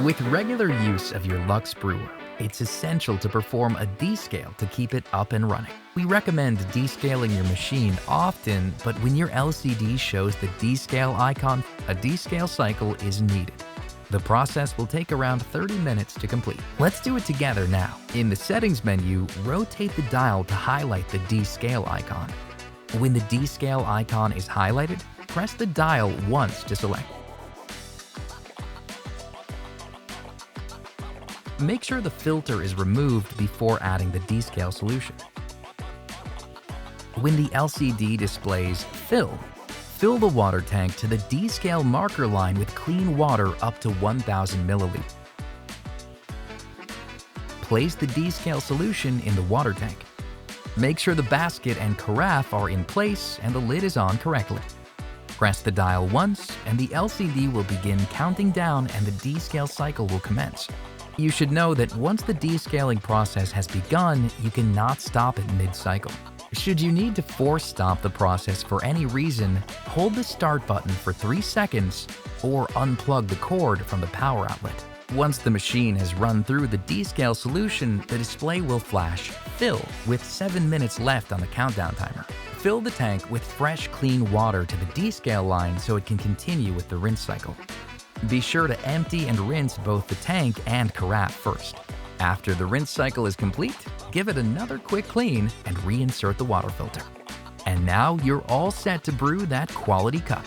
With regular use of your Luxe Brewer, it's essential to perform a descale to keep it up and running. We recommend descaling your machine often, but when your LCD shows the descale icon, a descale cycle is needed. The process will take around 30 minutes to complete. Let's do it together now. In the settings menu, rotate the dial to highlight the descale icon. When the descale icon is highlighted, press the dial once to select. Make sure the filter is removed before adding the descale solution. When the LCD displays fill the water tank to the descale marker line with clean water up to 1,000 milliliters. Place the descale solution in the water tank. Make sure the basket and carafe are in place and the lid is on correctly. Press the dial once and the LCD will begin counting down and the descale cycle will commence. You should know that once the descaling process has begun, you cannot stop it mid-cycle. Should you need to force stop the process for any reason, hold the start button for 3 seconds or unplug the cord from the power outlet. Once the machine has run through the descale solution, the display will flash fill with 7 minutes left on the countdown timer. Fill the tank with fresh, clean water to the descale line so it can continue with the rinse cycle. Be sure to empty and rinse both the tank and carafe first. After the rinse cycle is complete, give it another quick clean and reinsert the water filter. And now you're all set to brew that quality cup.